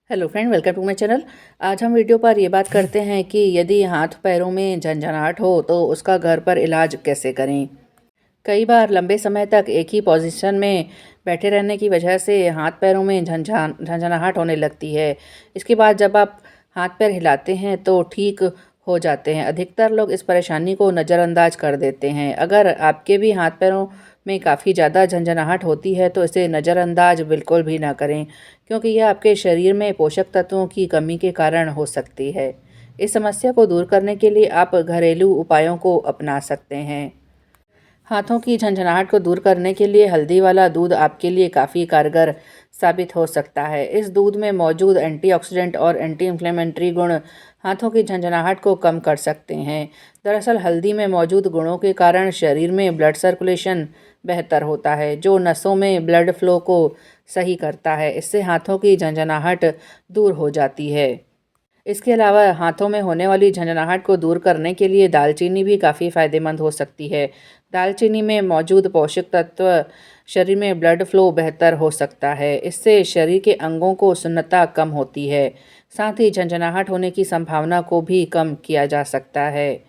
Hello friend, welcome to my channel. आज हम video पर ये बात करते हैं कि यदि हाथ पैरों में झंझनाहट हो तो उसका घर पर इलाज कैसे करें। कई बार लंबे समय तक एक ही पोजीशन में बैठे रहने की वजह से हाथ पैरों में झंझनाहट होने लगती है। इसके बाद जब आप हाथ पैर हिलाते हैं तो ठीक हो जाते हैं। अधिकतर लोग इस परेशानी को नज़रअंदाज कर देते हैं। अगर आपके भी हाथ पैरों में काफ़ी ज़्यादा झंझनाहट होती है तो इसे नज़रअंदाज बिल्कुल भी ना करें, क्योंकि यह आपके शरीर में पोषक तत्वों की कमी के कारण हो सकती है। इस समस्या को दूर करने के लिए आप घरेलू उपायों को अपना सकते हैं। हाथों की झंझनाहट को दूर करने के लिए हल्दी वाला दूध आपके लिए काफ़ी कारगर साबित हो सकता है। इस दूध में मौजूद एंटीऑक्सीडेंट और एंटी इन्फ्लेमेटरी गुण हाथों की झंझनाहट को कम कर सकते हैं। दरअसल हल्दी में मौजूद गुणों के कारण शरीर में ब्लड सर्कुलेशन बेहतर होता है, जो नसों में ब्लड फ्लो को सही करता है। इससे हाथों की झंझनाहट दूर हो जाती है। इसके अलावा हाथों में होने वाली झंझनाहट को दूर करने के लिए दालचीनी भी काफ़ी फ़ायदेमंद हो सकती है। दालचीनी में मौजूद पोषक तत्व शरीर में ब्लड फ्लो बेहतर हो सकता है। इससे शरीर के अंगों को सुन्नता कम होती है। साथ ही झंझनाहट होने की संभावना को भी कम किया जा सकता है।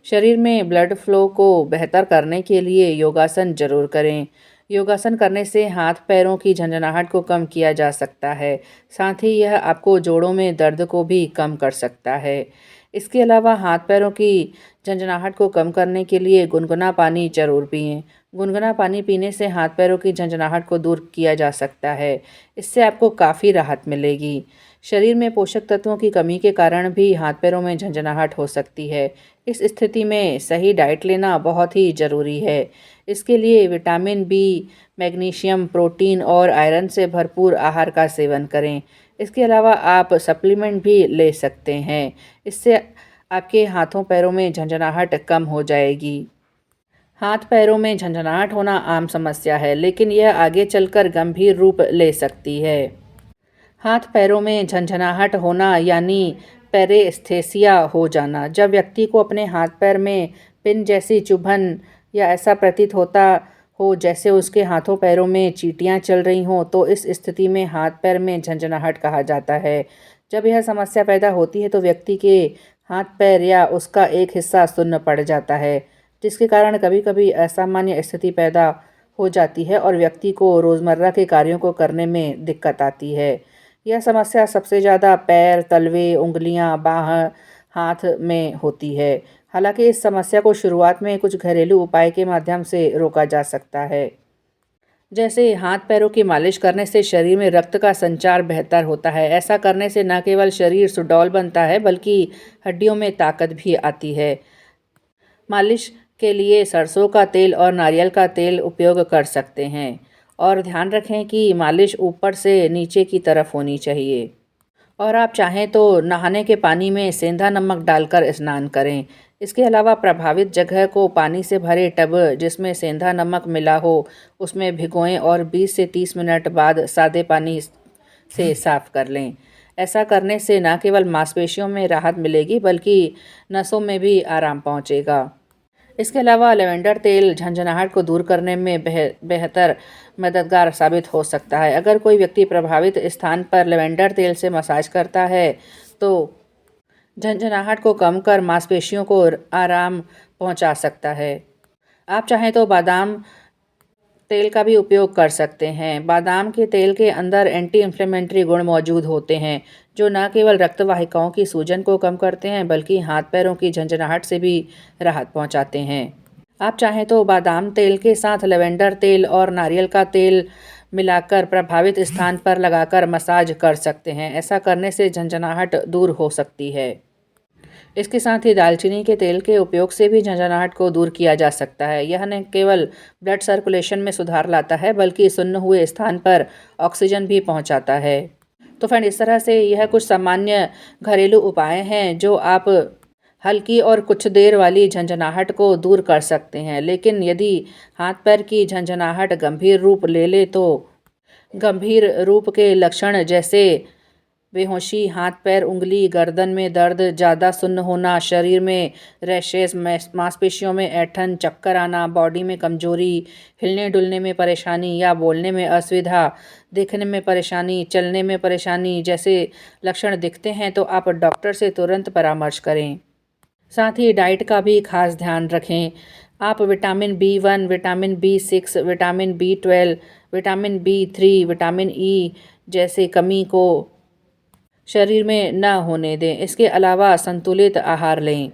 शरीर में ब्लड फ्लो को बेहतर करने के लिए योगासन जरूर करें। योगासन करने से हाथ पैरों की झंझनाहट को कम किया जा सकता है। साथ ही यह आपको जोड़ों में दर्द को भी कम कर सकता है। इसके अलावा हाथ पैरों की झंझनाहट को कम करने के लिए गुनगुना पानी जरूर पिएं। गुनगुना पानी पीने से हाथ पैरों की झंझनाहट को दूर किया जा सकता है। इससे आपको काफ़ी राहत मिलेगी। शरीर में पोषक तत्वों की कमी के कारण भी हाथ पैरों में झंझनाहट हो सकती है। इस स्थिति में सही डाइट लेना बहुत ही ज़रूरी है। इसके लिए विटामिन बी, मैग्नीशियम, प्रोटीन और आयरन से भरपूर आहार का सेवन करें। इसके अलावा आप सप्लीमेंट भी ले सकते हैं। इससे आपके हाथों पैरों में झंझनाहट कम हो जाएगी। हाथ पैरों में झंझनाहट होना आम समस्या है, लेकिन यह आगे चलकर गंभीर रूप ले सकती है। हाथ पैरों में झंझनाहट होना यानी पेरेस्थेसिया हो जाना। जब व्यक्ति को अपने हाथ पैर में पिन जैसी चुभन या ऐसा प्रतीत होता हो जैसे उसके हाथों पैरों में चींटियां चल रही हों, तो इस स्थिति में हाथ पैर में झंझनाहट कहा जाता है। जब यह समस्या पैदा होती है तो व्यक्ति के हाथ पैर या उसका एक हिस्सा सुन्न पड़ जाता है, जिसके कारण कभी कभी असामान्य स्थिति पैदा हो जाती है और व्यक्ति को रोज़मर्रा के कार्यों को करने में दिक्कत आती है। यह समस्या सबसे ज़्यादा पैर, तलवे, उंगलियां, बाह, हाथ में होती है। हालांकि इस समस्या को शुरुआत में कुछ घरेलू उपाय के माध्यम से रोका जा सकता है। जैसे हाथ पैरों की मालिश करने से शरीर में रक्त का संचार बेहतर होता है। ऐसा करने से न केवल शरीर सुडौल बनता है, बल्कि हड्डियों में ताकत भी आती है। मालिश के लिए सरसों का तेल और नारियल का तेल उपयोग कर सकते हैं। और ध्यान रखें कि मालिश ऊपर से नीचे की तरफ होनी चाहिए। और आप चाहें तो नहाने के पानी में सेंधा नमक डालकर स्नान करें। इसके अलावा प्रभावित जगह को पानी से भरे टब जिसमें सेंधा नमक मिला हो उसमें भिगोएं और 20 से 30 मिनट बाद सादे पानी से साफ कर लें। ऐसा करने से न केवल मांसपेशियों में राहत मिलेगी, बल्कि नसों में भी आराम पहुंचेगा। इसके अलावा लेवेंडर तेल झंझनाहट को दूर करने में बेहतर मददगार साबित हो सकता है। अगर कोई व्यक्ति प्रभावित स्थान पर लेवेंडर तेल से मसाज करता है तो झंझनाहट को कम कर मांसपेशियों को आराम पहुंचा सकता है। आप चाहें तो बादाम तेल का भी उपयोग कर सकते हैं। बादाम के तेल के अंदर एंटी इन्फ्लेमेटरी गुण मौजूद होते हैं, जो न केवल रक्त वाहिकाओं की सूजन को कम करते हैं, बल्कि हाथ पैरों की झंझनाहट से भी राहत पहुंचाते हैं। आप चाहें तो बादाम तेल के साथ लेवेंडर तेल और नारियल का तेल मिलाकर प्रभावित स्थान पर लगाकर मसाज कर सकते हैं। ऐसा करने से झंझनाहट दूर हो सकती है। इसके साथ ही दालचीनी के तेल के उपयोग से भी झंझनाहट को दूर किया जा सकता है। यह न केवल ब्लड सर्कुलेशन में सुधार लाता है, बल्कि सुन्न हुए स्थान पर ऑक्सीजन भी पहुंचाता है। तो फ्रेंड, इस तरह से यह कुछ सामान्य घरेलू उपाय हैं जो आप हल्की और कुछ देर वाली झंझनाहट को दूर कर सकते हैं। लेकिन यदि हाथ पैर की झंझनाहट गंभीर रूप ले ले तो गंभीर रूप के लक्षण जैसे बेहोशी, हाथ पैर, उंगली, गर्दन में दर्द, ज़्यादा सुन्न होना, शरीर में रैशेस, मांसपेशियों में ऐंठन, चक्कर आना, बॉडी में कमजोरी, हिलने डुलने में परेशानी या बोलने में असुविधा, देखने में परेशानी, चलने में परेशानी जैसे लक्षण दिखते हैं तो आप डॉक्टर से तुरंत परामर्श करें। साथ ही डाइट का भी खास ध्यान रखें। आप vitamin B1, vitamin B6, vitamin B12, vitamin B3, vitamin E जैसे कमी को शरीर में न होने दें। इसके अलावा संतुलित आहार लें।